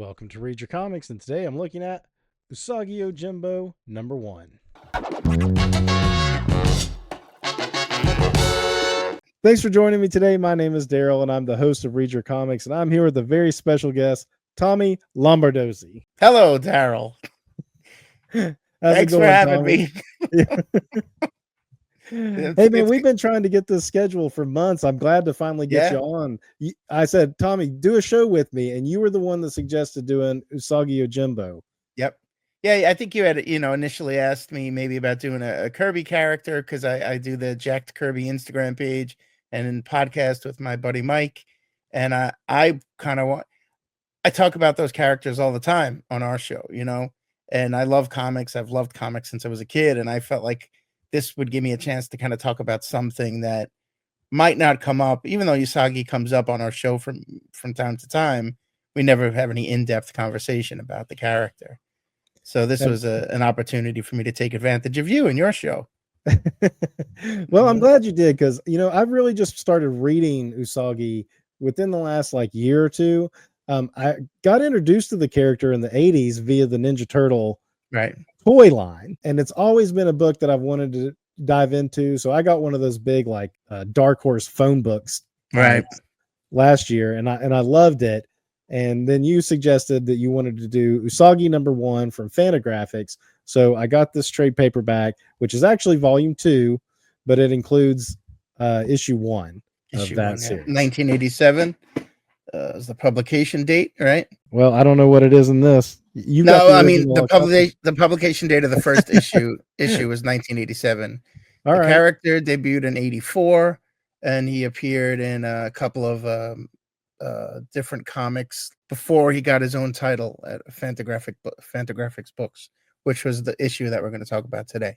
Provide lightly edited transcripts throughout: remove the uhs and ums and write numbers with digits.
Welcome to Read Your Comics, and today I'm looking at Usagi Yojimbo #1. Thanks for joining me today. My name is Daryl, and I'm the host of Read Your Comics, and I'm here with a very special guest, Tommy Lombardozzi. Hello, Daryl. Thanks for having me. Hey, man, we've been trying to get this schedule for months. I'm glad to finally get you on. I said, Tommy, do a show with me, and you were the one that suggested doing Usagi Yojimbo. Yep. Yeah, I think you had, initially asked me maybe about doing a Kirby character because I do the Jacked Kirby Instagram page and podcast with my buddy Mike. And I talk about those characters all the time on our show, and I love comics. I've loved comics since I was a kid, and I felt like this would give me a chance to kind of talk about something that might not come up, even though Usagi comes up on our show from time to time. We never have any in-depth conversation about the character. So this was an opportunity for me to take advantage of you and your show. Well, I'm glad you did, because, I've really just started reading Usagi within the last year or two. I got introduced to the character in the 80s via the Ninja Turtle toy line, and it's always been a book that I've wanted to dive into. So I got one of those big Dark Horse phone books last year, and I loved it. And then you suggested that you wanted to do Usagi #1 from Fantagraphics. So I got this trade paperback, which is actually volume 2, but it includes issue 1 of that series. 1987 is the publication date, right? Well, I don't know what it is in this. The publication date of the first issue was 1987. The character debuted in 84, and he appeared in a couple of different comics before he got his own title at Fantagraphics Books, which was the issue that we're going to talk about today.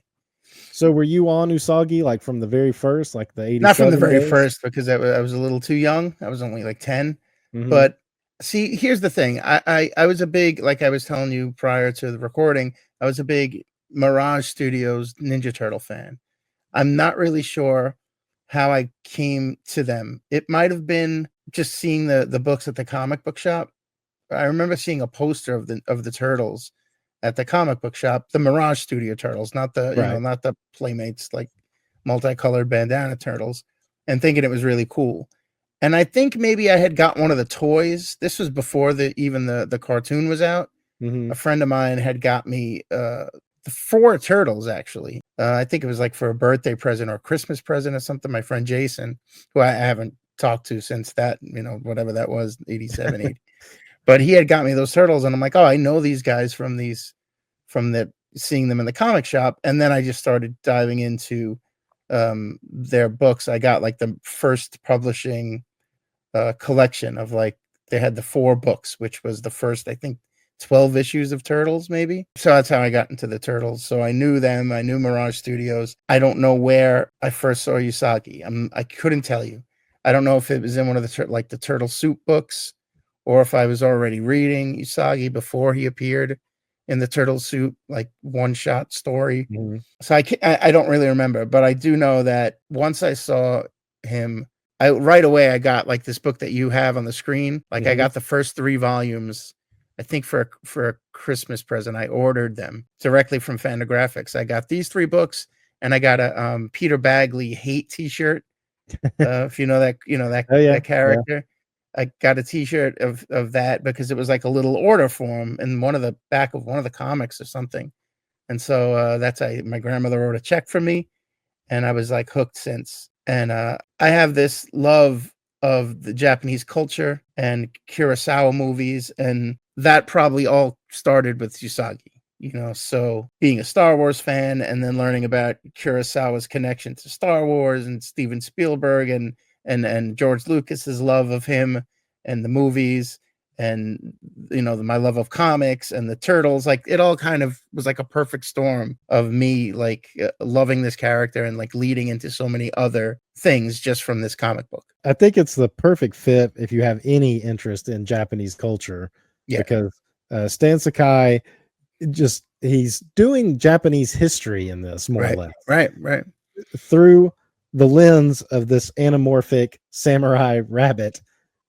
So were you on Usagi from the very first, the 87? Not from the very first, because I was a little too young. I was only 10. Mm-hmm. But see, here's the thing. I was a big, like I was telling you prior to the recording, I was a big Mirage Studios Ninja Turtle fan. I'm not really sure how I came to them. It might have been just seeing the books at the comic book shop. I remember seeing a poster of the turtles at the comic book shop, the Mirage Studio turtles, not the not the Playmates multicolored bandana turtles, and thinking it was really cool. And I think maybe I had got one of the toys. This was before the cartoon was out. Mm-hmm. A friend of mine had got me the 4 turtles, actually. I think it was for a birthday present or a Christmas present or something. My friend Jason, who I haven't talked to since that, whatever that was, 87, 80. But he had got me those turtles, and I'm like, oh, I know these guys from seeing them in the comic shop. And then I just started diving into their books. I got the first publishing collection of they had the 4 books, which was the first, I think, 12 issues of Turtles, maybe. So that's how I got into the Turtles. So I knew them. I knew Mirage Studios. I don't know where I first saw Usagi. I couldn't tell you. I don't know if it was in one of the Turtle Soup books, or if I was already reading Usagi before he appeared in the Turtle Soup one-shot story. Mm-hmm. So I don't really remember, but I do know that once I saw him, right away I got this book that you have on the screen. Mm-hmm. I got the first 3 volumes. I think for a Christmas present, I ordered them directly from Fantagraphics. I got these 3 books, and I got a Peter Bagley hate T-shirt. If you know that, that character. Yeah. I got a T-shirt of that because it was a little order form in the back of one of the comics or something. And so my grandmother wrote a check for me, and I was hooked since. And I have this love of the Japanese culture and Kurosawa movies, and that probably all started with Usagi. So being a Star Wars fan, and then learning about Kurosawa's connection to Star Wars and Steven Spielberg and George Lucas's love of him and the movies, and my love of comics and the Turtles, it all kind of was a perfect storm of me loving this character and leading into so many other things just from this comic book. I think it's the perfect fit if you have any interest in Japanese culture, because Stan Sakai, he's doing Japanese history in this, more or less. Right. Through the lens of this anamorphic samurai rabbit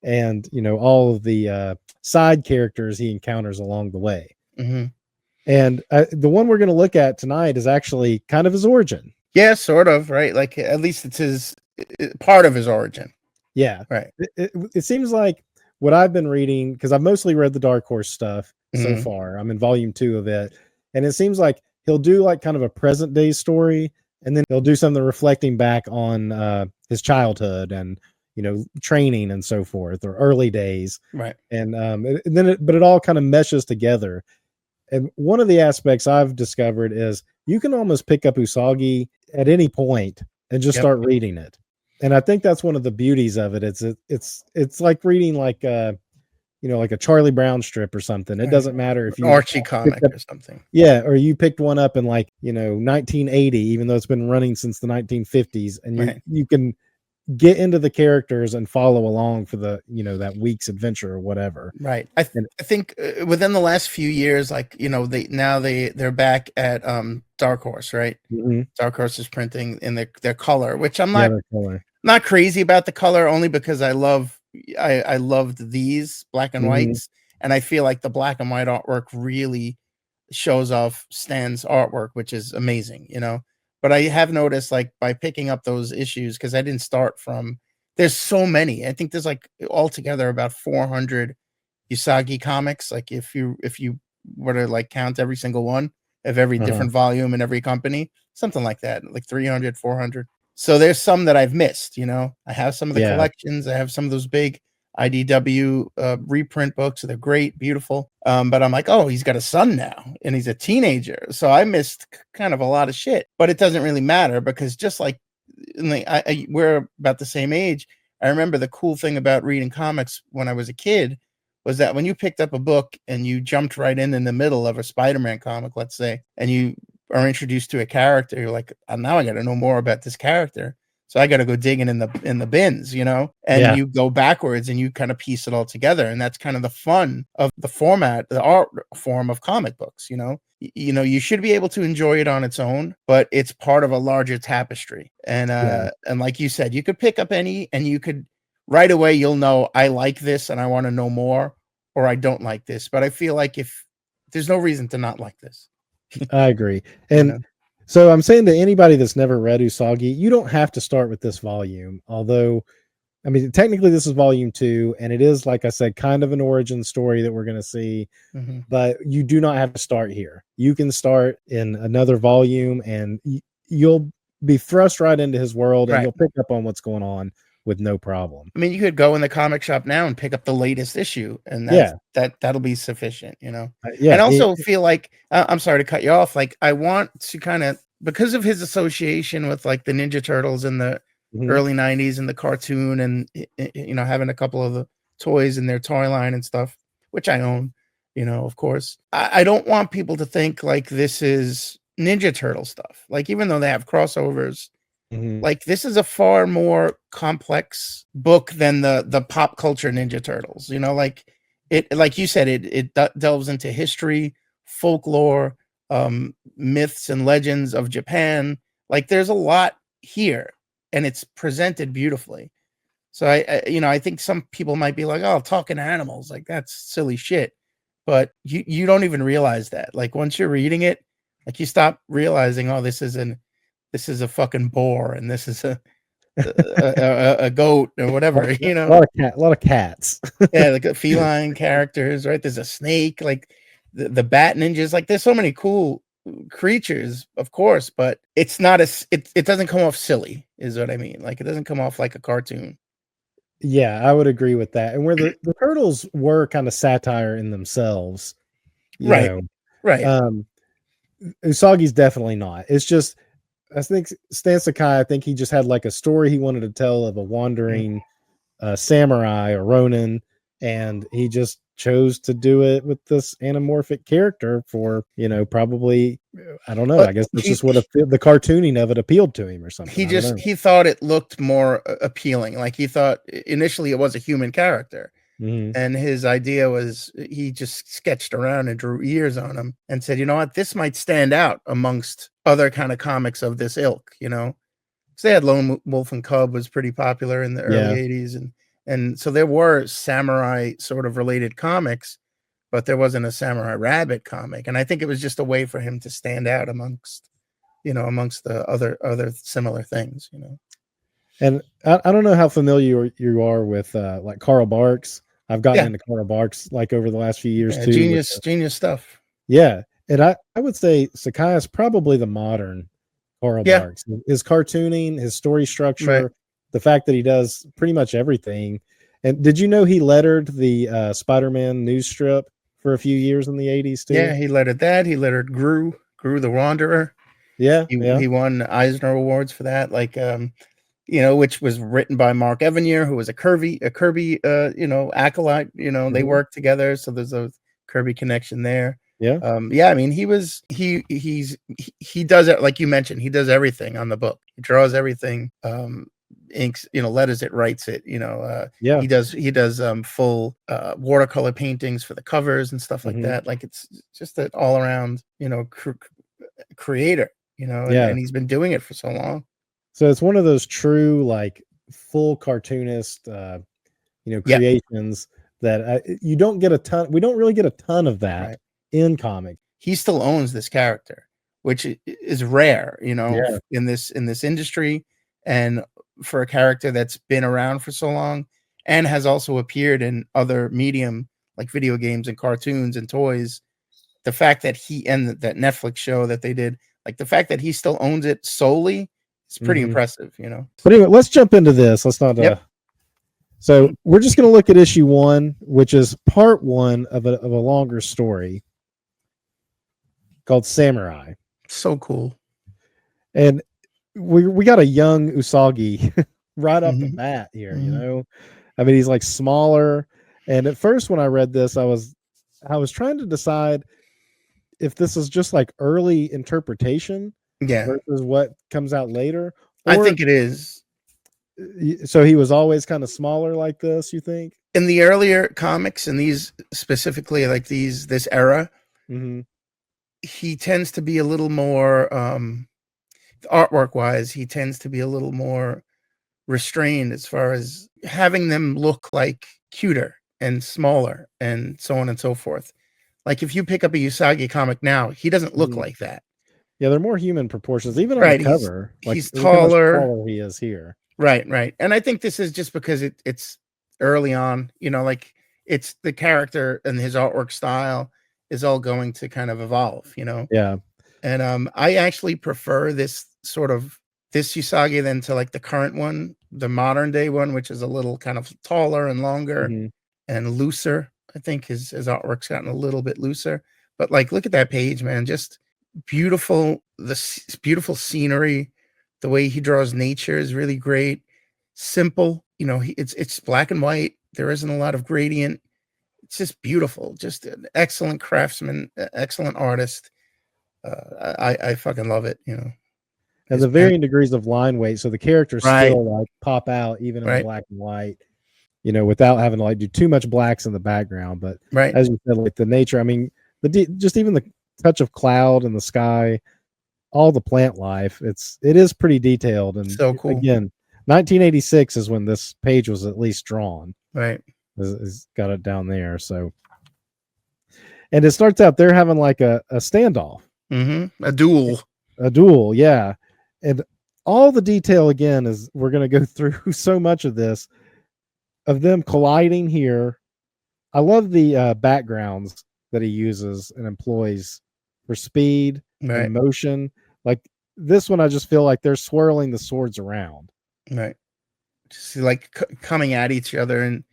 and all of the side characters he encounters along the way. Mm-hmm. And the one we're going to look at tonight is actually kind of his origin. Yeah, sort of, right? Like at least it's his part of his origin. Yeah, right. It seems like what I've been reading, because I've mostly read the Dark Horse stuff so far. I'm in volume 2 of it, and it seems like he'll do like kind of a present day story, and then he'll do something reflecting back on his childhood and training and so forth, or early days, right? And but it all kind of meshes together. And one of the aspects I've discovered is you can almost pick up Usagi at any point and just start reading it. And I think that's one of the beauties of it. It's like reading like like a Charlie Brown strip or something. It doesn't matter if you Archie comic or something. Yeah, or you picked one up in 1980, even though it's been running since the 1950s, and you can get into the characters and follow along for the that week's adventure or whatever. Right. I think within the last few years, they're back at Dark Horse, right? Mm-hmm. Dark Horse is printing in their color, which I'm not crazy about the color, only because I loved these black and whites, and I feel like the black and white artwork really shows off Stan's artwork, which is amazing, But I have noticed, like, by picking up those issues, because I didn't start from, there's so many. I think there's like altogether about 400 Usagi comics. Like if you were to like count every single one of every different volume in every company, something like that, like 300, 400. So there's some that I've missed, I have some of the collections. I have some of those big IDW reprint books. They're great, beautiful. But I'm like, oh, he's got a son now and he's a teenager. So I missed kind of a lot of shit, but it doesn't really matter because just like we're about the same age. I remember the cool thing about reading comics when I was a kid was that when you picked up a book and you jumped right in the middle of a Spider-Man comic, let's say, and you are introduced to a character, you're like, oh, now I got to know more about this character. So I got to go digging in the bins, and you go backwards and you kind of piece it all together. And that's kind of the fun of the format, the art form of comic books, you should be able to enjoy it on its own, but it's part of a larger tapestry. And, and like you said, you could pick up any, and you could right away, you'll know I like this and I want to know more, or I don't like this. But I feel like if there's no reason to not like this. I agree. And so I'm saying to anybody that's never read Usagi, you don't have to start with this volume. Although, I mean, technically this is volume 2, and it is, like I said, kind of an origin story that we're going to see, but you do not have to start here. You can start in another volume and you'll be thrust right into his world and you'll pick up on what's going on with no problem. I mean, you could go in the comic shop now and pick up the latest issue, and that'll be sufficient, And also feel like, I'm sorry to cut you off. Like, I want to kind of, because of his association with like the Ninja Turtles in the early 90s and the cartoon and, having a couple of the toys in their toy line and stuff, which I own, of course, I don't want people to think like this is Ninja Turtle stuff. Like, even though they have crossovers, like this is a far more complex book than the pop culture Ninja Turtles, like it, like you said, it delves into history, folklore, myths and legends of Japan. Like there's a lot here and it's presented beautifully. So I think some people might be like, oh, talking animals, like that's silly shit. But you don't even realize that. Like once you're reading it, like you stop realizing, oh, this is a fucking boar, and this is a goat or whatever, A lot of cats. Yeah, like feline characters, right? There's a snake, like the bat ninjas. Like there's so many cool creatures, of course, but it's not it doesn't come off silly, is what I mean. Like it doesn't come off like a cartoon. Yeah, I would agree with that. And where the turtles were kind of satire in themselves, right? Usagi's definitely not. It's just, I think Stan Sakai, I think he just had like a story he wanted to tell of a wandering samurai or ronin, and he just chose to do it with this anamorphic character for, probably, I don't know. But I guess that's just what the cartooning of it appealed to him or something. He thought it looked more appealing. Like he thought initially it was a human character. And his idea was he just sketched around and drew ears on him and said, you know what, this might stand out amongst other kind of comics of this ilk, because they had Lone Wolf and Cub was pretty popular in the early 80s. And so there were samurai sort of related comics, but there wasn't a Samurai Rabbit comic. And I think it was just a way for him to stand out amongst the other similar things, And I don't know how familiar you are with like Carl Barks. I've gotten Yeah. into Carl Barks like over the last few years Yeah, too. genius stuff. Yeah. And I would say Sakai is probably the modern Carl Barks. His cartooning, his story structure, Right. the fact that he does pretty much everything. And did you know he lettered the Spider-Man news strip for a few years in the 80s too? Yeah, he lettered that. He lettered Gru the Wanderer. Yeah. He won Eisner Awards for that. Like which was written by Mark Evanier, who was a Kirby acolyte. They worked together, so there's a Kirby connection there. Yeah. I mean, he does it, like you mentioned, he does everything on the book. He draws everything, inks, letters it, writes it, he does full watercolor paintings for the covers and stuff like that. Like, it's just an all around, creator, and he's been doing it for so long. So it's one of those true, like, full cartoonist, creations that you don't get a ton. We don't really get a ton of that in comics. He still owns this character, which is rare, in this industry, and for a character that's been around for so long and has also appeared in other medium like video games and cartoons and toys. The fact that that Netflix show that they did, like the fact that he still owns it solely, it's pretty impressive, But anyway, let's jump into this. Let's not. So we're just going to look at issue 1, which is part 1 of a longer story called Samurai. So cool. And we got a young Usagi right off the bat here. I mean, he's like smaller. And at first, when I read this, I was trying to decide if this is just like early interpretation versus what comes out later. I think it is. So he was always kind of smaller like this, you think? In the earlier comics, and these specifically, like this era, he tends to be a little more, artwork wise, he tends to be a little more restrained as far as having them look like cuter and smaller and so on and so forth. Like if you pick up a Usagi comic now, he doesn't look like that. Yeah, they're more human proportions, even on the cover. He's taller. He is here. Right. And I think this is just because it's early on, like it's the character and his artwork style is all going to kind of evolve, Yeah. And I actually prefer this Usagi than to like the current one, the modern day one, which is a little kind of taller and longer and looser. I think his artwork's gotten a little bit looser, but like, look at that page, man. Just beautiful. Beautiful scenery. The way he draws nature is really great. Simple, it's black and white. There isn't a lot of gradient. It's just beautiful. Just an excellent craftsman, excellent artist. I fucking love it. And the varying degrees of line weight, so the characters still like pop out even in black and white. Without having to like do too much blacks in the background. But as you said, like the nature, I mean, just even the touch of cloud in the sky, all the plant life, it is pretty detailed. And so cool. Again, 1986 is when this page was at least drawn. Right. It's got it down there. So, and it starts out they're having like a standoff. A duel. Yeah. And all the detail again is we're going to go through so much of this of them colliding here. I love the backgrounds that he uses and employs for speed and motion. Like this one, I just feel like they're swirling the swords around. Right. Just like coming at each other and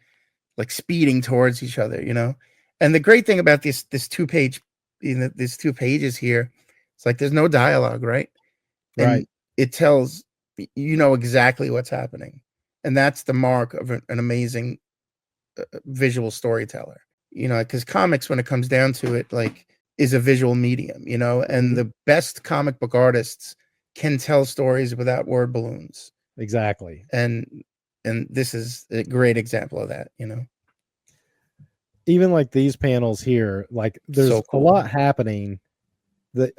like speeding towards each other, And the great thing about this 2-page, these 2 pages here, it's like there's no dialogue, right? And it tells exactly what's happening. And that's the mark of an amazing visual storyteller, because comics, when it comes down to it, like is a visual medium, and the best comic book artists can tell stories without word balloons. Exactly. And this is a great example of that, Even like these panels here, like there's a lot happening that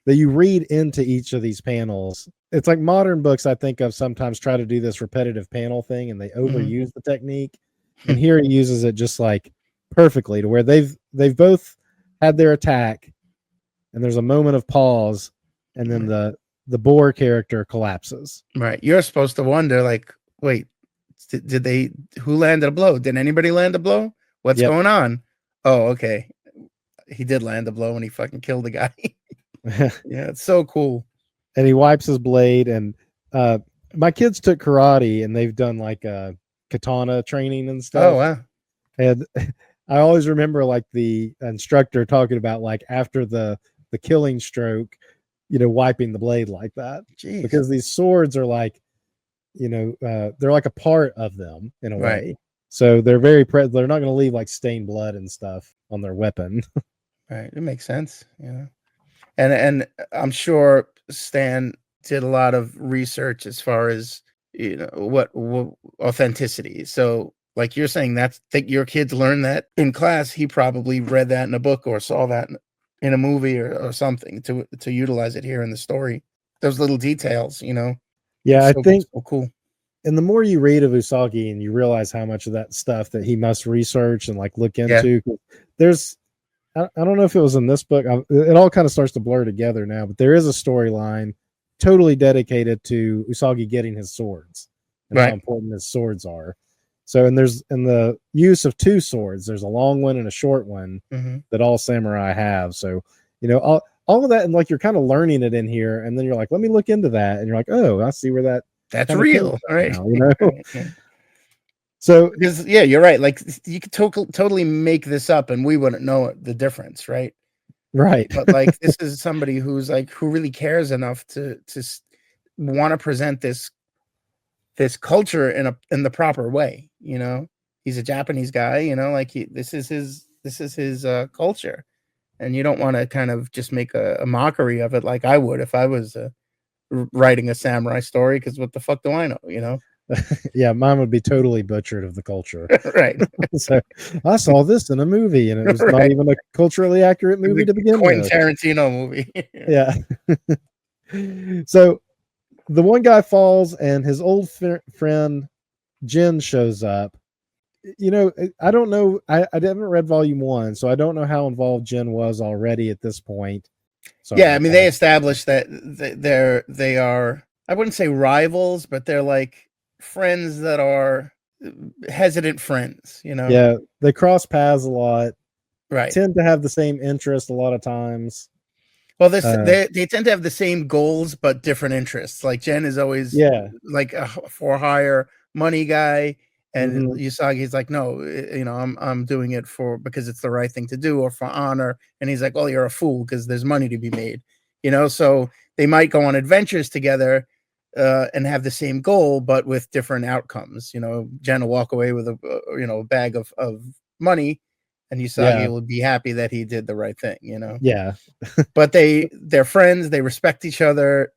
that you read into each of these panels. It's like modern books I think of sometimes try to do this repetitive panel thing and they overuse the technique. And here he uses it just like perfectly to where they've both had their attack and there's a moment of pause and then the boar character collapses. Right. You're supposed to wonder, like, wait, who landed a blow? Did anybody land a blow? What's going on? Oh, okay. He did land a blow and he fucking killed the guy. Yeah, it's so cool. And he wipes his blade. And my kids took karate and they've done like katana training and stuff. Oh, wow. And I always remember like the instructor talking about like after the killing stroke, wiping the blade like that. Jeez. Because these swords are like, they're like a part of them in a way. So they're they're not going to leave like stained blood and stuff on their weapon. Right. It makes sense. And I'm sure Stan did a lot of research as far as, what authenticity. So like you're saying, think your kids learned that in class. He probably read that in a book or saw that in a movie or something to utilize it here in the story. Those little details, Yeah, I think so cool. And the more you read of Usagi and you realize how much of that stuff that he must research and like look into, there's, I don't know if it was in this book. It all kind of starts to blur together now, but there is a storyline totally dedicated to Usagi getting his swords and how important his swords are. So, and there's in the use of two swords, there's a long one and a short one that all samurai have. So, all of that, and like you're kind of learning it in here, and then you're like, let me look into that, and you're like, oh, I see where that's real, right? Now, So, because you're right. Like you could totally make this up, and we wouldn't know the difference, right? Right. But like this is somebody who's like who really cares enough to want to present this culture in the proper way. He's a Japanese guy. Like this is his culture, and you don't want to kind of just make a mockery of it like I would if I was writing a samurai story. Because what the fuck do I know? Yeah, mine would be totally butchered of the culture. Right. So I saw this in a movie, and it was not even a culturally accurate movie to begin with. Quentin Tarantino movie. Yeah. So the one guy falls, and his old friend Jin shows up. I don't know. I haven't read volume 1, so I don't know how involved Jin was already at this point. I mean, they established that they are, I wouldn't say rivals, but they're like friends that are hesitant friends, Yeah, they cross paths a lot. Right. Tend to have the same interest a lot of times. Well, they tend to have the same goals but different interests. Like Jen is always like a for hire money guy, and Usagi's like, no, I'm doing it because it's the right thing to do or for honor. And he's like, well, you're a fool because there's money to be made, So they might go on adventures together and have the same goal but with different outcomes. Jen will walk away with a bag of money, and Usagi will be happy that he did the right thing. Yeah. But they're friends. They respect each other.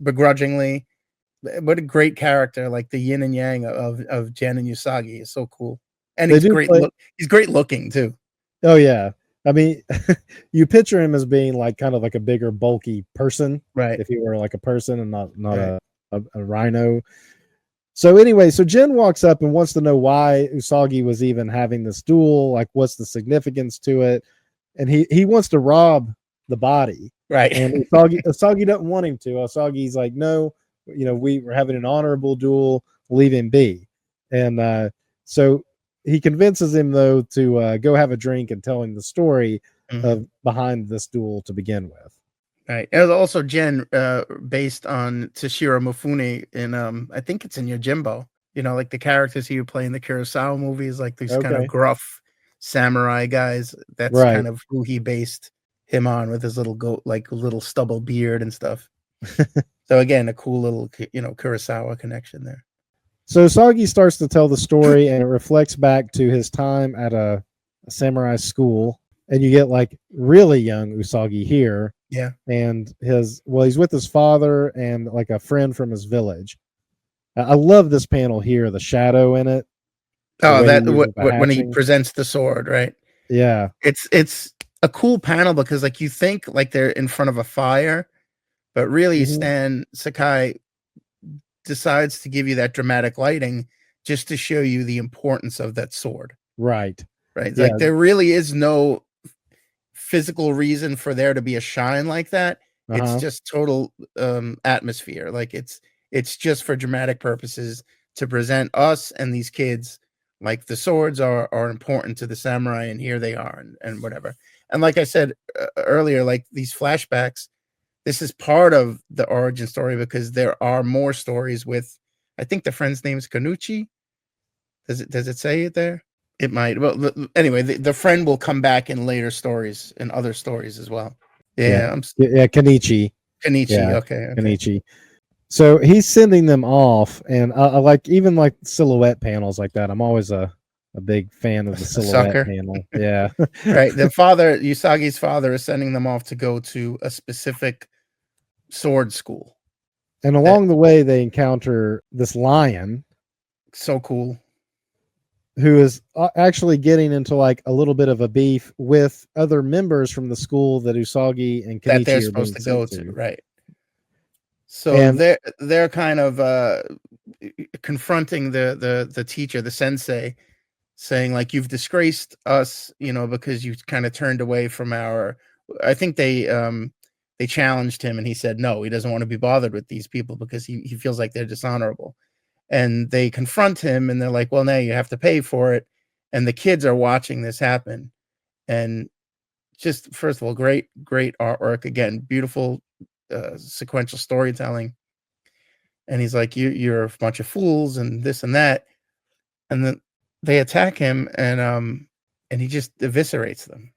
Begrudgingly. What a great character! Like the yin and yang of Jen and Usagi is so cool, and he's great. He's great looking too. Oh yeah, I mean, you picture him as being like kind of like a bigger, bulky person, right? If he were like a person and not a rhino. So anyway, so Jen walks up and wants to know why Usagi was even having this duel. Like, what's the significance to it? And he wants to rob the body, right? And Usagi doesn't want him to. Usagi's like, no. We were having an honorable duel, leave him be. And so he convinces him, though, to go have a drink and tell him the story of behind this duel to begin with. Right. It was also Jen, based on Toshiro Mifune in, I think it's in Yojimbo. Like the characters he would play in the Kurosawa movies, like these kind of gruff samurai guys. That's kind of who he based him on with his little stubble beard and stuff. So again, a cool little, Kurosawa connection there. So Usagi starts to tell the story, and it reflects back to his time at a samurai school, and you get like really young Usagi here. Yeah, and he's with his father and like a friend from his village. I love this panel here, the shadow in it. Oh, when he presents the sword, right? Yeah, it's a cool panel because like you think like they're in front of a fire, but really Stan Sakai decides to give you that dramatic lighting just to show you the importance of that sword. Right. Right. Yeah. Like there really is no physical reason for there to be a shine like that. It's just total atmosphere. Like it's just for dramatic purposes to present us and these kids like the swords are important to the samurai, and here they are, and whatever. And like I said earlier, like these flashbacks, this is part of the origin story because there are more stories with, I think the friend's name is Kanuchi. Does it say it there? It might. Well, anyway, the friend will come back in later stories and other stories as well. Yeah. Kenichi. Yeah, okay. Kenichi. So he's sending them off, and I like even like silhouette panels like that. I'm always a big fan of the silhouette panel. Yeah. Right. The father, Usagi's father, is sending them off to go to a specific sword school. And along the way, they encounter this lion. So cool. Who is actually getting into like a little bit of a beef with other members from the school that Usagi and Kenichi that they're supposed to go to. Right. So they're kind of confronting the teacher, the sensei, saying like, you've disgraced us, because you kind of turned away from our. I think they challenged him, and he said no, he doesn't want to be bothered with these people because he feels like they're dishonorable. And they confront him, and they're like, well, now you have to pay for it. And the kids are watching this happen, and just first of all, great artwork, again, beautiful sequential storytelling. And he's like, you're a bunch of fools and this and that. And then they attack him, and he just eviscerates them.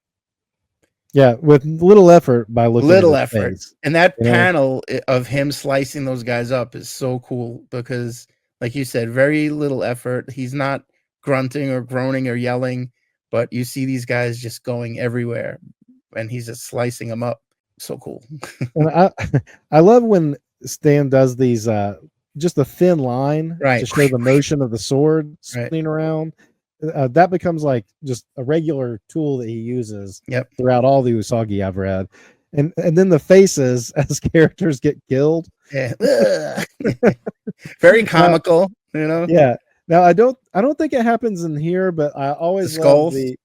Yeah, with little effort by looking little effort. Face. And that panel of him slicing those guys up is so cool because, like you said, very little effort. He's not grunting or groaning or yelling, but you see these guys just going everywhere, and he's just slicing them up. So cool. And I love when Stan does these just a thin line to show the motion of the sword spinning around. That becomes like just a regular tool that he uses throughout all the Usagi I've read. And then the faces as characters get killed. Yeah. Very comical, Yeah. Now I don't think it happens in here, but I always love the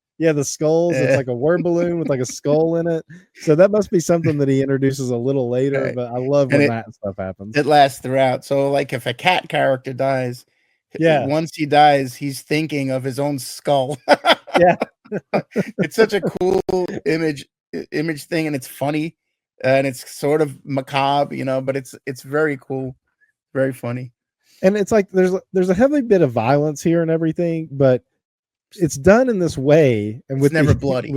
skulls. Yeah. It's like a word balloon with like a skull in it. So that must be something that he introduces a little later, but I love when that stuff happens. It lasts throughout. So like if a cat character dies, once he dies, he's thinking of his own skull. Yeah. It's such a cool image thing, and it's funny, and it's sort of macabre, but it's very cool, very funny. And it's like there's a heavy bit of violence here and everything, but it's done in this way, and it's never bloody.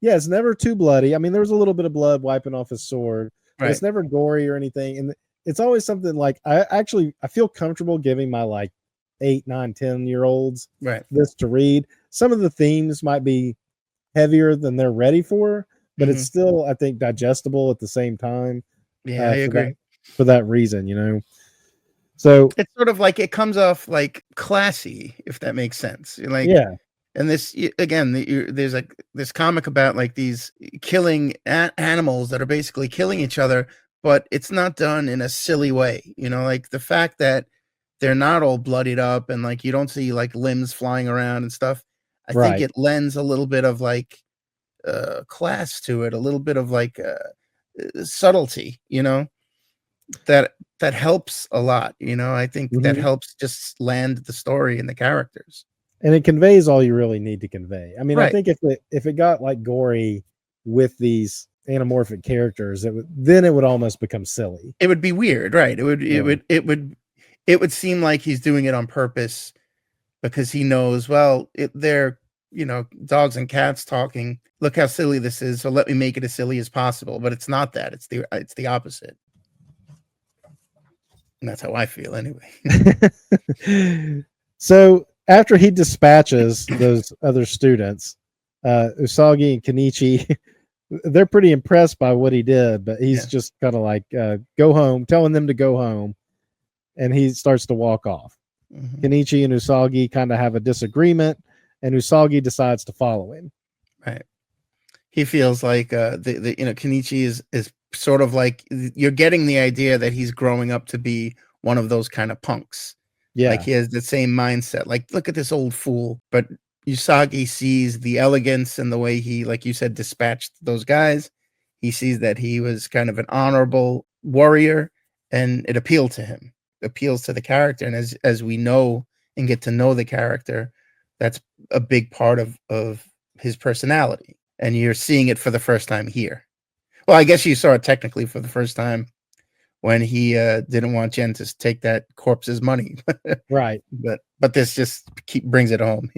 It's never too bloody. I mean, there's a little bit of blood wiping off his sword, but it's never gory or anything. And it's always something like I feel comfortable giving my like 8, 9, 10-year-olds this to read. Some of the themes might be heavier than they're ready for, but it's still, I think, digestible at the same time. Yeah, I agree. For that reason, So it's sort of like it comes off like classy, if that makes sense. Like, and this again, there's like this comic about like these killing animals that are basically killing each other, but it's not done in a silly way. Like the fact that they're not all bloodied up and like you don't see like limbs flying around and stuff. I think it lends a little bit of like class to it, a little bit of like subtlety, that helps a lot. I think that helps just land the story and the characters. And it conveys all you really need to convey. I mean, I think if it got like gory with these anamorphic characters, then it would almost become silly. It would be weird, right? It would seem like he's doing it on purpose because he knows, well, they're, dogs and cats talking. Look how silly this is. So let me make it as silly as possible. But it's not that. It's the opposite. And that's how I feel anyway. So after he dispatches those other students, Usagi and Kenichi, they're pretty impressed by what he did, but he's just kind of like, go home, telling them to go home. And he starts to walk off. Kenichi and Usagi kind of have a disagreement, and Usagi decides to follow him. Right. he feels like Kenichi is sort of like, you're getting the idea that he's growing up to be one of those kind of punks. Yeah. Like he has the same mindset. Like, look at this old fool. But Usagi sees the elegance and the way he, like you said, dispatched those guys. He sees that he was kind of an honorable warrior, and it appealed to him. It appeals to the character. And as we know and get to know the character, that's a big part of his personality. And you're seeing it for the first time here. Well, I guess you saw it technically for the first time when he didn't want Jen to take that corpse's money. Right. But this just brings it home,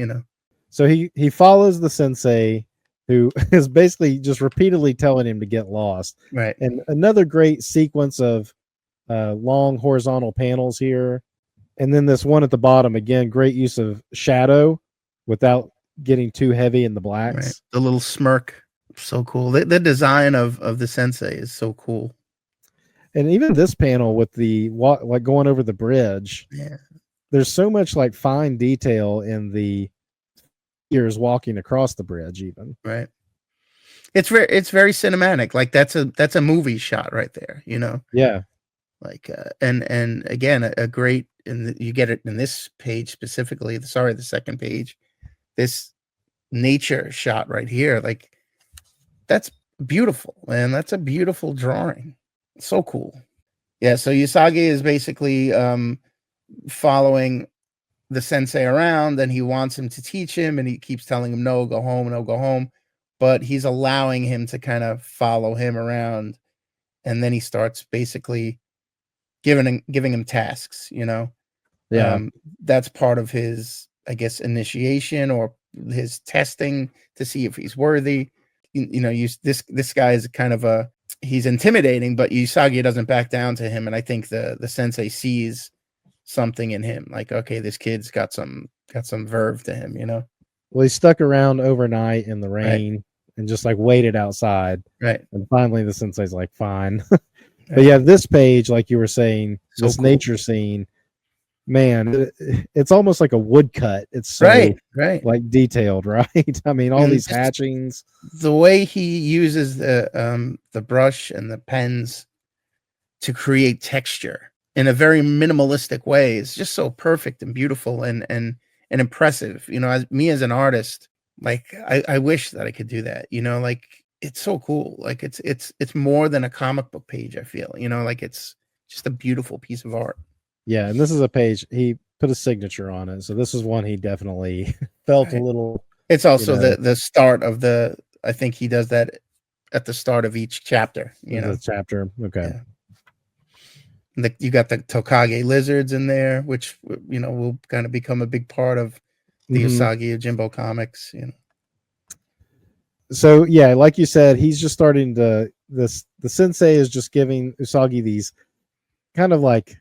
So he follows the sensei, who is basically just repeatedly telling him to get lost. Right. And another great sequence of long horizontal panels here. And then this one at the bottom, again, great use of shadow without getting too heavy in the blacks. Right. The little smirk. So cool. The design of the sensei is so cool. And even this panel with the like going over the bridge, there's so much like fine detail in the figures walking across the bridge. Even right, it's very cinematic. Like that's a movie shot right there. Yeah. Like and again a great, and you get it in this page specifically. The second page, this nature shot right here. Like that's beautiful, man. That's a beautiful drawing. So cool. Yeah, so Usagi is basically following the sensei around, and he wants him to teach him, and he keeps telling him, no, go home, no, go home. But he's allowing him to kind of follow him around. And then he starts basically giving him tasks, Yeah. That's part of his, I guess, initiation or his testing to see if he's worthy. This guy is kind of he's intimidating, but Usagi doesn't back down to him. And I think the sensei sees something in him, like, okay, this kid's got some verve to him, Well, he stuck around overnight in the rain, right, and just like waited outside. Right. And finally the sensei's like, fine. But yeah, this page, like you were saying, this cool nature scene, man, it's almost like a woodcut. It's so right, like detailed, right? I mean, all these hatchings. The way he uses the brush and the pens to create texture in a very minimalistic way is just so perfect and beautiful and impressive. As an artist, like I wish that I could do that. Like it's so cool. Like it's more than a comic book page. I feel, like it's just a beautiful piece of art. Yeah, and this is a page he put a signature on it, so this is one he definitely felt a little. It's also the start of the. I think he does that at the start of each chapter. The chapter, okay. Yeah. You got the Tokage lizards in there, which will kind of become a big part of the Usagi Yojimbo comics. So yeah, like you said, he's just starting to the sensei is just giving Usagi these kind of like,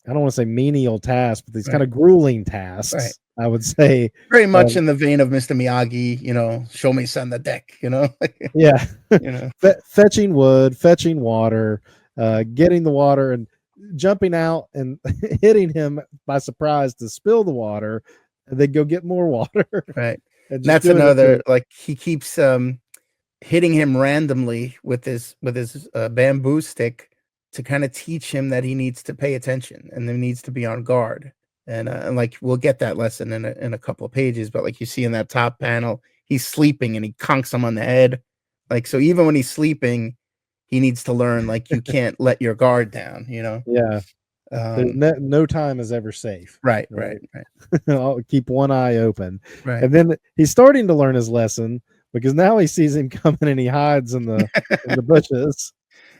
I don't want to say menial tasks, but these kind of grueling tasks. Right. I would say very much in the vein of Mr. Miyagi, show me son the deck, Yeah. Fetching wood, fetching water, getting the water and jumping out and hitting him by surprise to spill the water, and then go get more water. Right. And that's another, like he keeps hitting him randomly with his bamboo stick to kind of teach him that he needs to pay attention and then needs to be on guard. And like we'll get that lesson in a couple of pages, but like you see in that top panel, he's sleeping and he conks him on the head. Like, so even when he's sleeping, he needs to learn, like, you can't let your guard down, Yeah. No time is ever safe. Right. I'll keep one eye open. Right. And then he's starting to learn his lesson, because now he sees him coming and he hides in the bushes.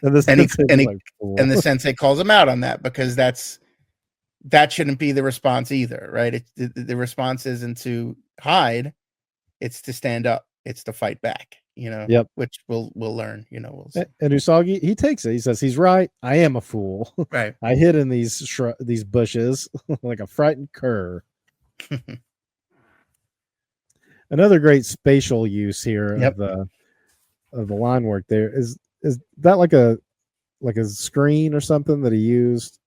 And the sensei calls him out on that, because that shouldn't be the response either, right? The response isn't to hide, it's to stand up, it's to fight back, Yep. Which we'll learn, we'll see. And Usagi, he takes it. He says, he's right. I am a fool. Right. I hid in these bushes like a frightened cur. Another great spatial use here of the line work there is that like a screen or something that he used,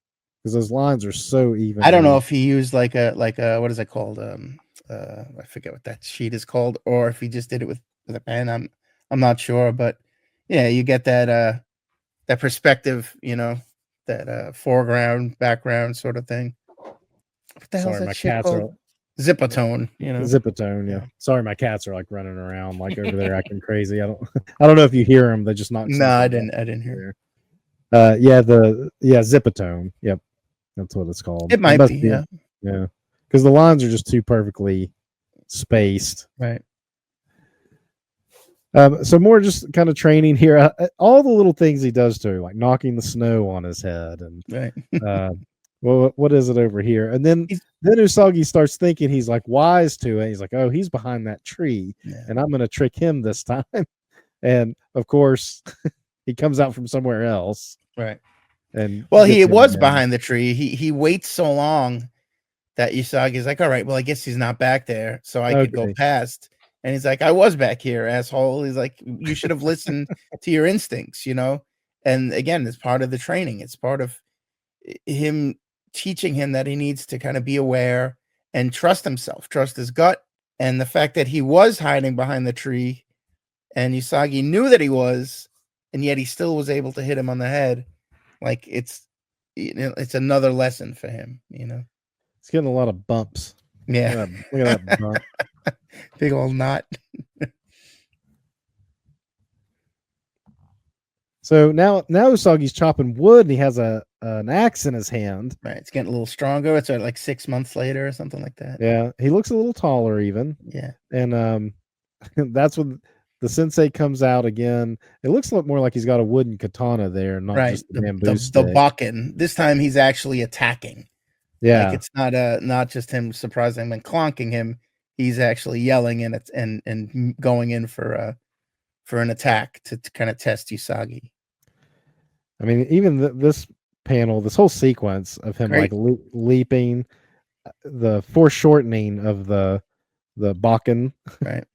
because those lines are so even. I don't know if he used like a what is it called? I forget what that sheet is called, or if he just did it with a pen. I'm I'm not sure, but yeah, you get that that perspective, that foreground, background sort of thing. What the hell's Sorry, that my shit cats called? are Zipatone, Zipatone. Yeah. Yeah. Sorry, my cats are like running around like over there acting crazy. I don't know if you hear them. They just knocked No, something I down didn't hear. there. Zipatone. Yep, that's what it's called. It It might must be, be. yeah. Yeah, because the lines are just too perfectly spaced. Right. So more just kind of training here. All the little things he does to her, like knocking the snow on his head, and Right. well, what is it over here? And then Usagi starts thinking he's like wise to it. He's like, oh, he's behind that tree, Yeah. and I'm going to trick him this time. And of course, he comes out from somewhere else. Right. And well, he was behind the tree. He waits so long that Usagi's like, all right, well, I guess he's not back there, so I could go past. And he's like, I was back here, asshole. He's like, you should have listened to your instincts, And again, it's part of the training. It's part of him teaching him that he needs to kind of be aware and trust himself, trust his gut. And the fact that he was hiding behind the tree and Usagi knew that he was, and yet he still was able to hit him on the head. Like it's another lesson for him, It's getting a lot of bumps. Yeah. Look at that bump. Big old knot. So now Usagi's chopping wood and he has an axe in his hand. Right. It's getting a little stronger. It's like 6 months later or something like that. Yeah. He looks a little taller even. Yeah. And that's when the sensei comes out again. It looks a lot more like he's got a wooden katana there, not just the bamboo stick. The bakken. This time he's actually attacking. Yeah. Like it's not just him surprising him and clonking him. He's actually yelling and going in for an attack to kind of test Usagi. I mean, even this panel, this whole sequence of him like leaping, the foreshortening of the bakken, right?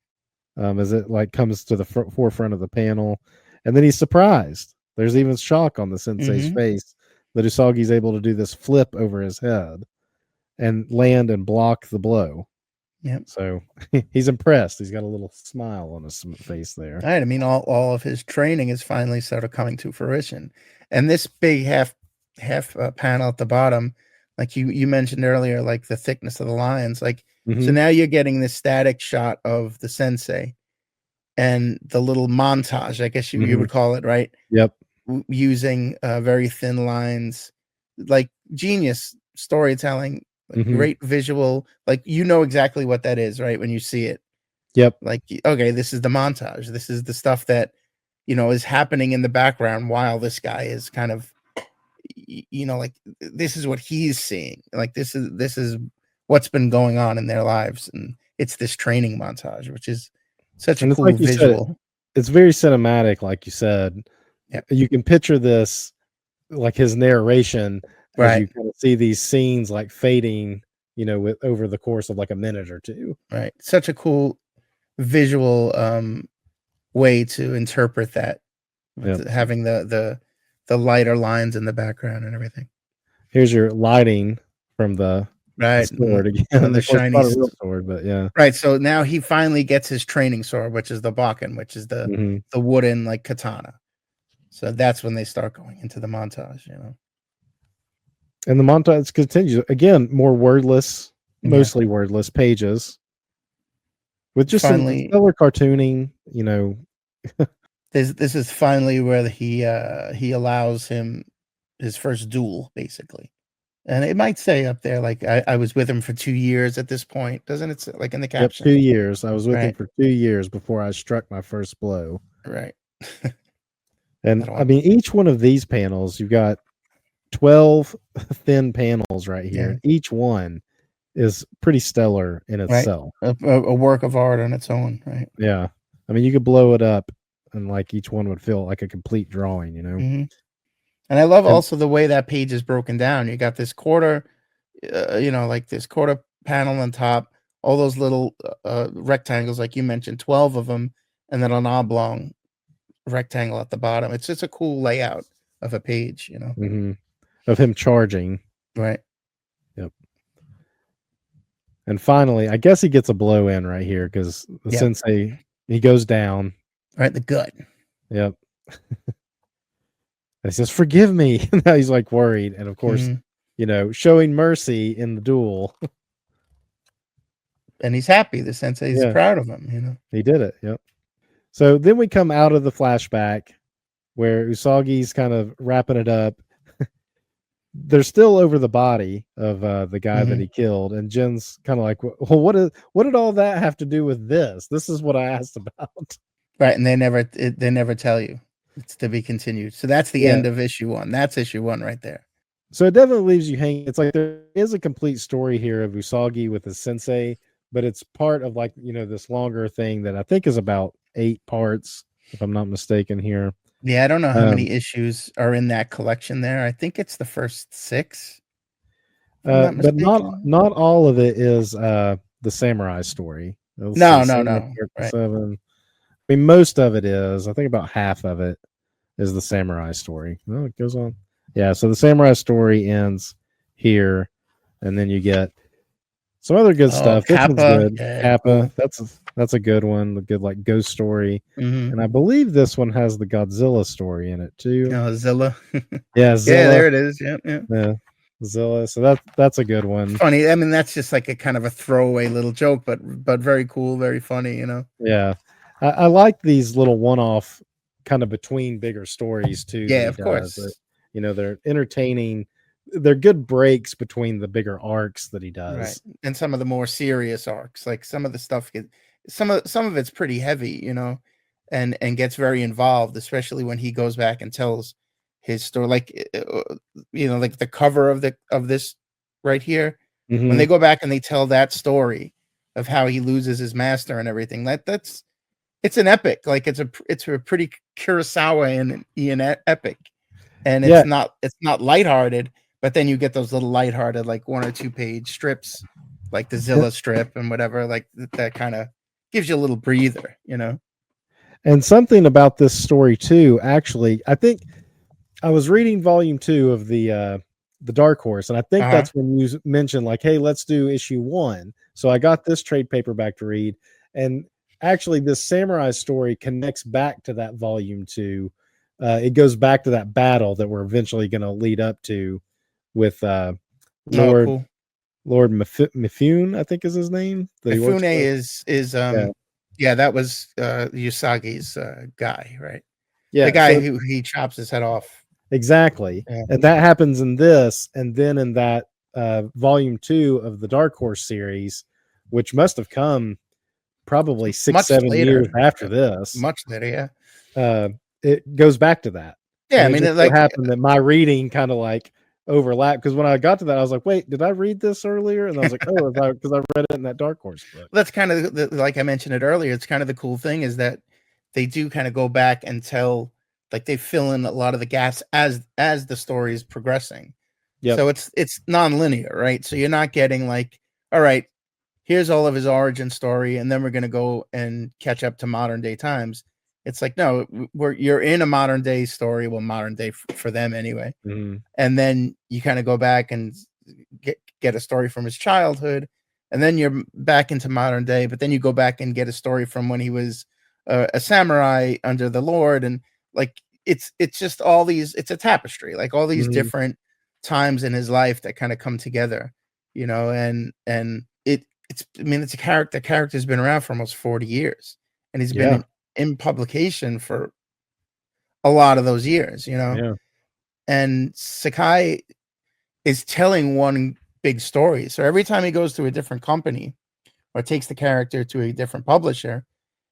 As it like comes to the forefront of the panel, and then he's surprised. There's even shock on the sensei's face that Usagi's able to do this flip over his head and land and block the blow. Yep. So he's impressed. He's got a little smile on his face there. Right. I mean, all of his training is finally sort of coming to fruition. And this big half panel at the bottom, like you mentioned earlier, like the thickness of the lines, like so now you're getting this static shot of the sensei and the little montage, I guess you would call it, right? Yep. Using very thin lines, like genius storytelling. Like great visual, like exactly what that is, right? When you see it. Yep. Like, okay, this is the montage. This is the stuff that is happening in the background while this guy is kind of like this is what he's seeing. Like this is what's been going on in their lives, and it's this training montage, which is such a cool visual. It's very cinematic, like you said. Yep. You can picture this like his narration. As you kind of see these scenes like fading, over the course of like a minute or two. Right. Such a cool visual way to interpret that. Having the lighter lines in the background and everything. Here's your lighting from the sword again. And the shiny sword, but yeah. Right. So now he finally gets his training sword, which is the bakken, which is the wooden like katana. So that's when they start going into the montage, And the montage continues again, more wordless, mostly wordless pages, with just some stellar cartooning. This is finally where he allows him his first duel, basically, and it might say up there like I was with him for 2 years at this point, doesn't it? Like in the caption, 2 years. I was with him for 2 years before I struck my first blow. Right. And I mean, each one of these panels, you've got 12 thin panels right here. And each one is pretty stellar in itself. A work of art on its own, right? Yeah. I mean, you could blow it up and like each one would feel like a complete drawing, And I love also the way that page is broken down. You got this quarter, like this quarter panel on top, all those little rectangles, like you mentioned, 12 of them, and then an oblong rectangle at the bottom. It's just a cool layout of a page, of him charging. Right. Yep. And finally, I guess he gets a blow in right here because the sensei, he goes down. Right, the gut. Yep. And he says, "Forgive me." Now he's like worried, and of course, showing mercy in the duel. And he's happy. The sensei's proud of him. He did it. Yep. So then we come out of the flashback where Usagi's kind of wrapping it up. They're still over the body of the guy that he killed, and Jin's kind of like, "Well, what did all that have to do with this? This is what I asked about." Right, and they never tell you. It's to be continued. So that's the end of issue 1. That's issue 1 right there. So it definitely leaves you hanging. It's like there is a complete story here of Usagi with his sensei, but it's part of like, this longer thing that I think is about 8 parts, if I'm not mistaken here. Yeah, I don't know how many issues are in that collection there. I think it's the first 6. But not all of it is the samurai story. No. Right. 7. I mean, most of it is. I think about half of it is the samurai story. Oh, it goes on. Yeah, so the samurai story ends here, and then you get some other good stuff. This one's good. Yeah, Kappa. Cool. That's a good one. The good like ghost story. And I believe this one has the Godzilla story in it too. Oh, Zilla. Yeah, Zilla. Yeah, there it is. Yeah. Zilla. So that's a good one. Funny. I mean, that's just like a kind of a throwaway little joke, but very cool, very funny. Yeah, I like these little one-off kind of between bigger stories too. Yeah, of course. They're entertaining. They're good breaks between the bigger arcs that he does. Right. And some of the more serious arcs, like some of the stuff some of it's pretty heavy, and gets very involved, especially when he goes back and tells his story, like like the cover of this right here. When they go back and they tell that story of how he loses his master and everything, it's an epic. Like it's a pretty Kurosawa-ian epic. And it's not lighthearted, but then you get those little lighthearted, like 1 or 2 page strips, like the Zilla strip and whatever, like that kind of gives you a little breather, And something about this story too, actually, I think I was reading volume 2 of the Dark Horse, and I think that's when you mentioned like, hey, let's do issue 1. So I got this trade paperback to read, and actually this samurai story connects back to that volume 2. It goes back to that battle that we're eventually going to lead up to with Lord Mifune, I think is his name. Mifune is that was Usagi's guy, right? Yeah, the guy who he chops his head off. Exactly. Yeah. And that happens in this, and then in that volume 2 of the Dark Horse series, which must have come probably 6-7 years after this. Much later, yeah. It goes back to that. Yeah, I mean, it like happened that my reading kind of like overlapped, because when I got to that, I was like, wait, did I read this earlier? And I was like, oh, because I read it in that Dark Horse book. That's kind of like I mentioned it earlier. It's kind of the cool thing is that they do kind of go back and tell, like they fill in a lot of the gaps as the story is progressing. Yeah. So it's non-linear, right? So you're not getting like, all right, here's all of his origin story, and then we're gonna go and catch up to modern day times. It's like, no, you're in a modern day story, well, modern day for them anyway. And then you kind of go back and get a story from his childhood, and then you're back into modern day, but then you go back and get a story from when he was a samurai under the Lord, and like it's just all these, it's a tapestry, like all these different times in his life that kind of come together, and it's I mean, it's a character. The character's been around for almost 40 years, and he's been in publication for a lot of those years, and Sakai is telling one big story. So every time he goes to a different company or takes the character to a different publisher,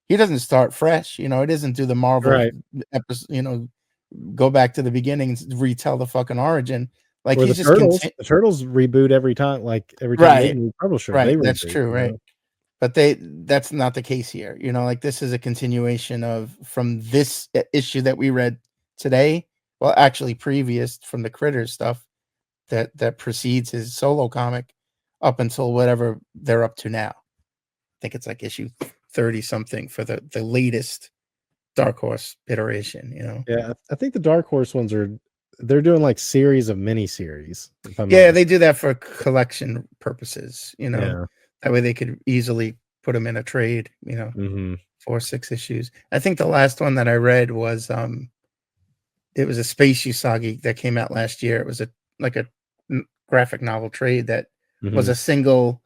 he doesn't start fresh. He doesn't do the Marvel episode, go back to the beginning and retell the fucking origin. Like he's the Turtles reboot every time, like every time they do publisher. Right, they that's true, right? But that's not the case here. Like this is a continuation from this issue that we read today. Well, actually previous from the Critters stuff that precedes his solo comic up until whatever they're up to now. I think it's like issue 30 something for the latest Dark Horse iteration, Yeah, I think the Dark Horse ones they're doing like series of mini series. Yeah, they do that for collection purposes, that way they could easily put them in a trade, Mm-hmm. 4 or 6 issues. I think the last one that I read was it was a space Usagi that came out last year. It was a graphic novel trade that was Mm-hmm.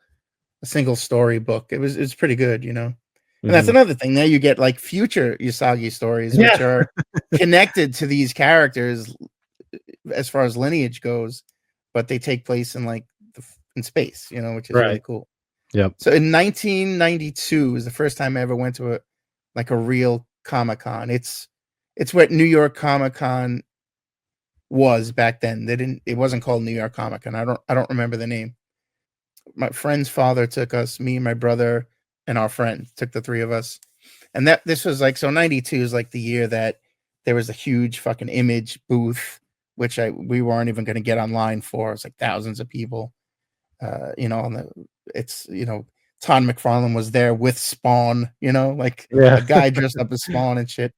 a single story book. It's pretty good, And that's Mm-hmm. another thing. Now you get like future Usagi stories, Yeah. which are connected to these characters as far as lineage goes, but they take place in in space, which is really cool. Yep. So in 1992 was the first time I ever went to a real Comic-Con. It's what New York Comic-Con was back then. It wasn't called New York Comic-Con. I don't remember the name. My friend's father took us, me, my brother, and our friend, took the 3 of us. And this was 92 is like the year that there was a huge fucking Image booth, which we weren't even going to get online for. It's like thousands of people. Todd McFarlane was there with Spawn, a guy dressed up as Spawn and shit.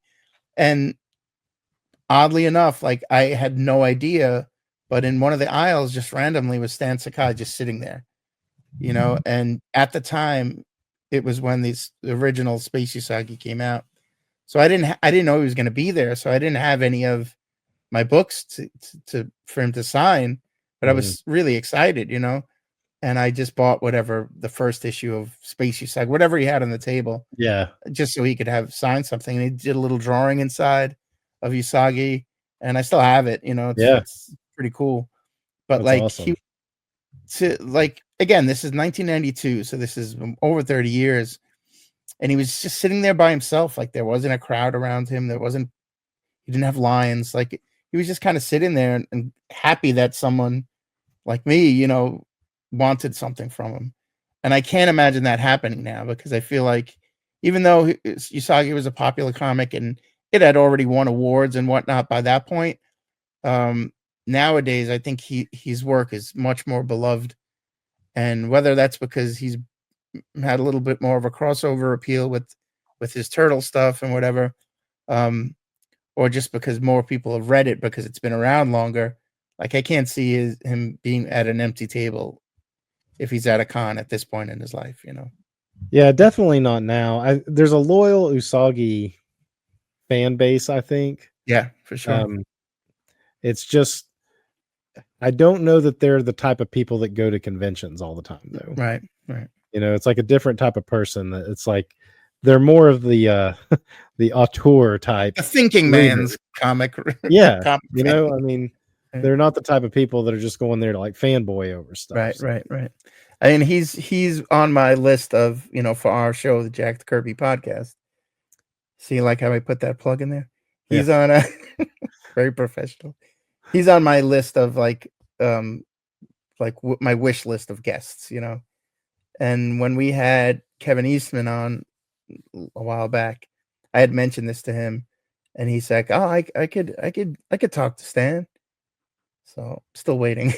And oddly enough, I had no idea, but in one of the aisles, just randomly, was Stan Sakai just sitting there, and at the time, it was when the original Space Usagi came out. So I didn't know he was going to be there. So I didn't have any of my books for him to sign, but I was really excited, and I just bought whatever the first issue of Space Usagi, whatever he had on the table. Yeah. Just so he could have signed something. And he did a little drawing inside of Usagi, and I still have it, it's pretty cool. But that's awesome. Again, this is 1992, so this is over 30 years. And he was just sitting there by himself. There wasn't a crowd around him. He didn't have lines. He was just kind of sitting there and happy that someone like me, wanted something from him. And I can't imagine that happening now, because I feel like even though Usagi was a popular comic and it had already won awards and whatnot by that point, nowadays I think his work is much more beloved. And whether that's because he's had a little bit more of a crossover appeal with his turtle stuff and whatever, or just because more people have read it because it's been around longer, I can't see him being at an empty table if he's at a con at this point in his life, Yeah, definitely not now. There's a loyal Usagi fan base, I think. Yeah, for sure. It's just, I don't know that they're the type of people that go to conventions all the time, though. Right. It's like a different type of person. That it's like they're more of the the auteur type, a thinking man's comic. Yeah, comic they're not the type of people that are just going there to fanboy over stuff. Right. I mean, he's on my list of for our show, the Jacked Kirby Podcast. See, how I put that plug in there? He's on a very professional. He's on my list of my wish list of guests, And when we had Kevin Eastman on a while back, I had mentioned this to him, and he's like, "Oh, I could talk to Stan." So still waiting,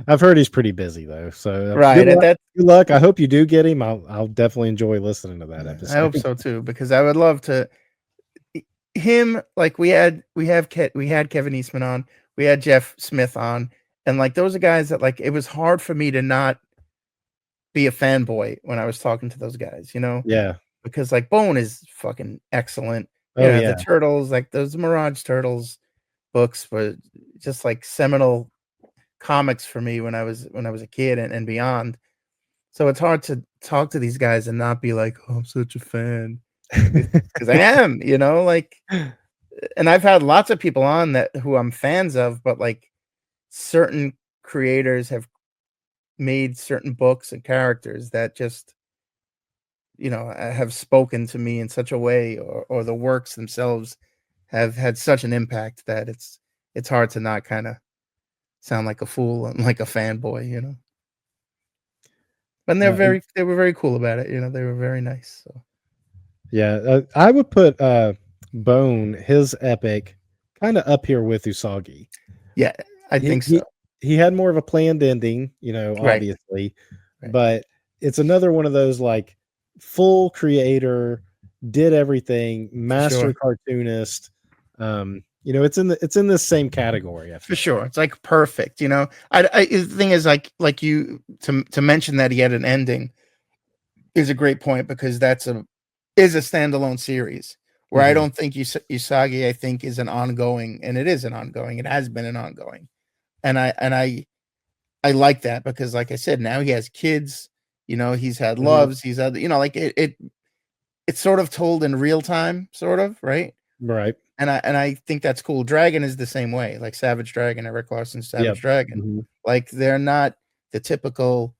I've heard he's pretty busy though. So right. Good luck. I hope you do get him. I'll definitely enjoy listening to that episode. I hope so too, because I would love to him. We had Kevin Eastman on, we had Jeff Smith on, and those are guys that it was hard for me to not be a fanboy when I was talking to those guys, Yeah. Because Bone is fucking excellent. Yeah. The Turtles, those Mirage Turtles books were just seminal comics for me when I was a kid and beyond. So it's hard to talk to these guys and not be like, "Oh, I'm such a fan," because I am, and I've had lots of people on who I'm fans of, but certain creators have made certain books and characters that just have spoken to me in such a way, or the works themselves have had such an impact that it's hard to not kind of sound like a fool and like a fanboy, But they were very cool about it, they were very nice. So yeah, I would put Bone, his epic, kind of up here with Usagi. Yeah, I think so. He had more of a planned ending, obviously, right. But it's another one of those full creator, did everything, master cartoonist. It's in the same category. For sure, it's perfect. The thing is, you to mention that he had an ending. is a great point, because is a standalone series where I don't think Usagi, I think, is an ongoing, and it is an ongoing. It has been an ongoing, and I like that, because, like I said, now he has kids. He's had loves. He's had, like it's sort of told in real time, sort of, right? Right. And I think that's cool. Dragon is the same way, like Savage Dragon, Eric Larson's Savage Dragon. Like, they're not the typical,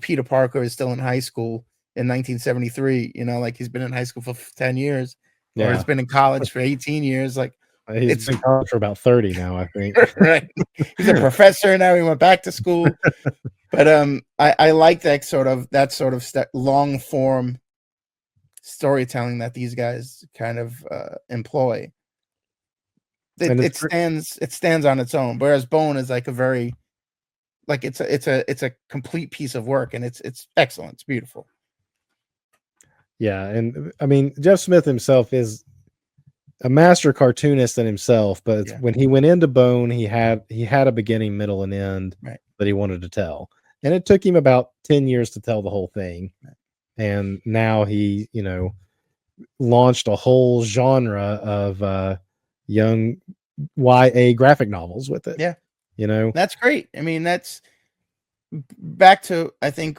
Peter Parker is still in high school in 1973, like he's been in high school for 10 years, or he's been in college for 18 years. Like, he's been in college for about 30 now, I think. Right. He's a professor now. He went back to school. But I like that sort of long form storytelling that these guys kind of employ. It stands on its own, whereas Bone is like a very, like, it's a complete piece of work, and it's excellent. It's beautiful. Yeah, and I mean, Jeff Smith himself is a master cartoonist in himself, but when he went into Bone, he had a beginning, middle, and end that he wanted to tell, and it took him about 10 years to tell the whole thing. And now he, launched a whole genre of young YA graphic novels with it. Yeah. That's great. I mean, that's back to, I think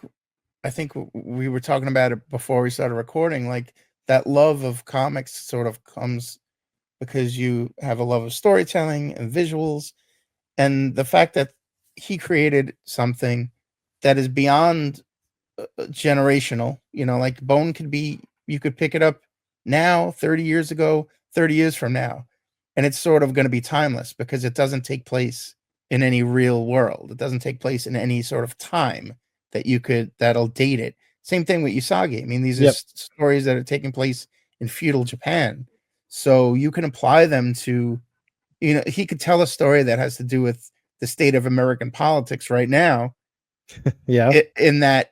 we were talking about it before we started recording, like, that love of comics sort of comes because you have a love of storytelling and visuals, and the fact that he created something that is beyond generational, like Bone you could pick it up now, 30 years ago, 30 years from now, and it's sort of going to be timeless, because it doesn't take place in any real world. It doesn't take place in any sort of time that'll date it. Same thing with Usagi. I mean, these are stories that are taking place in feudal Japan. So you can apply them to, he could tell a story that has to do with the state of American politics right now. In that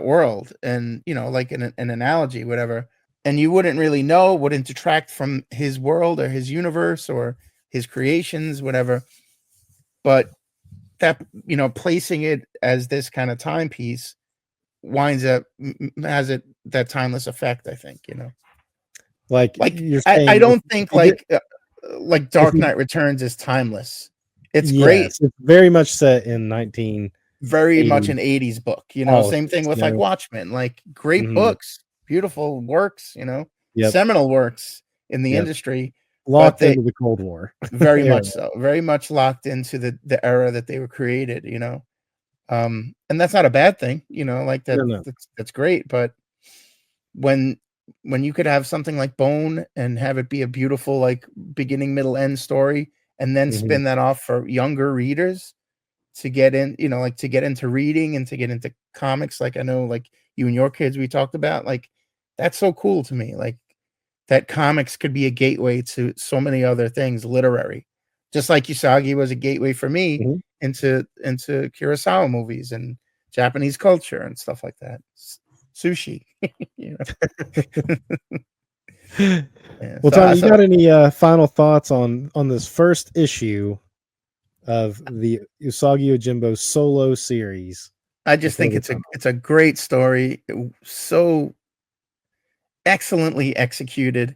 world, and like an analogy, whatever, and you wouldn't really know, wouldn't detract from his world or his universe or his creations, whatever. But that, placing it as this kind of timepiece winds up has that timeless effect, I think. Like you're saying, I don't think like Dark Knight Returns is timeless. It's great. It's very much set in 19. Very much an 80s book, same thing with like Watchmen, like great books, beautiful works, seminal works in the industry. Locked into the Cold War. Very much so. Very much locked into the era that they were created, and that's not a bad thing, like that. No. That's great. But when you could have something like Bone and have it be a beautiful, like, beginning, middle, end story, and then spin that off for younger readers to get in, to get into reading and to get into comics, like I know, like you and your kids, we talked about, like, that's so cool to me. Like, that comics could be a gateway to so many other things, literary, just like Usagi was a gateway for me into Kurosawa movies and Japanese culture and stuff like that. Sushi. Well, Tom, you got any final thoughts on this first issue of the Usagi Yojimbo solo series? I just think it's a great story. So excellently executed.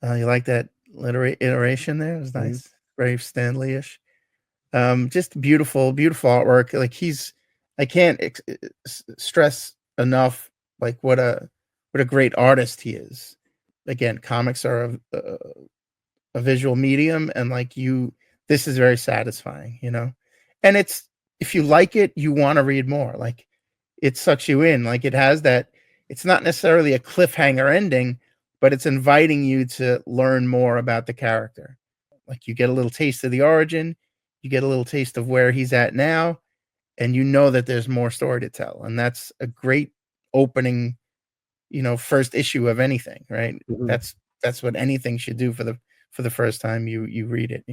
You like that iteration there? It was nice. Very Stanley-ish. Just beautiful artwork. Like, I can't stress enough, like, what a great artist he is. Again, comics are a visual medium, and like this is very satisfying, and if you like it, you want to read more. Like, it sucks you in. Like, it has that, it's not necessarily a cliffhanger ending, but it's inviting you to learn more about the character. Like, you get a little taste of the origin, you get a little taste of where he's at now, and that there's more story to tell. And that's a great opening, first issue of anything, right? That's what anything should do for the first time you read it,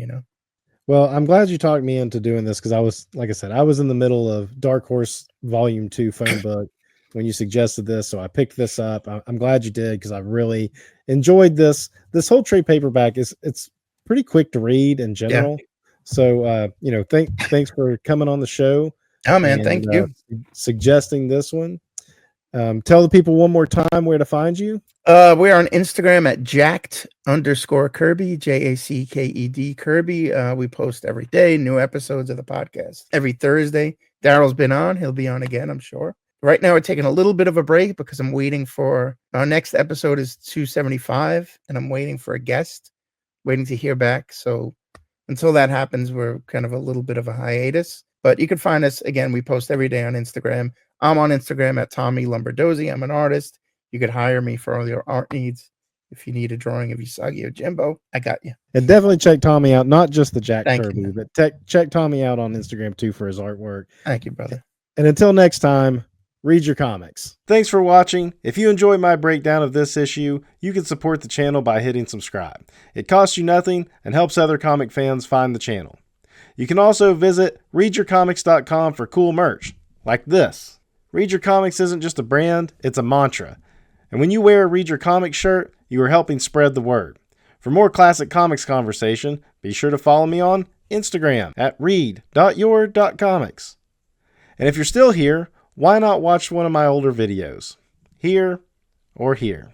Well, I'm glad you talked me into doing this, because I was, like I said, I was in the middle of Dark Horse Volume 2 phone book when you suggested this, so I picked this up. I'm glad you did, because I really enjoyed this. This whole trade paperback it's pretty quick to read in general. Yeah. So thanks for coming on the show. Oh man, thank you. Suggesting this one. Tell the people one more time where to find you. We're on Instagram at jacked_Kirby, Jacked Kirby. We post every day, new episodes of the podcast every Thursday. Daryl's been on. He'll be on again, I'm sure. Right now, we're taking a little bit of a break because I'm waiting for our next episode is 275, and I'm waiting for a guest, waiting to hear back. So until that happens, we're kind of a little bit of a hiatus. But you can find us again. We post every day on Instagram. I'm on Instagram at Tommy Lombardozzi. I'm an artist. You could hire me for all your art needs. If you need a drawing of Usagi Yojimbo, I got you. And definitely check Tommy out, not just the Jacked Kirby, but check Tommy out on Instagram too for his artwork. Thank you, brother. And until next time, read your comics. Thanks for watching. If you enjoyed my breakdown of this issue, you can support the channel by hitting subscribe. It costs you nothing and helps other comic fans find the channel. You can also visit readyourcomics.com for cool merch, like this. Read Your Comics isn't just a brand, it's a mantra. And when you wear a Read Your Comics shirt, you are helping spread the word. For more classic comics conversation, be sure to follow me on Instagram at read.your.comics. And if you're still here, why not watch one of my older videos? Here or here.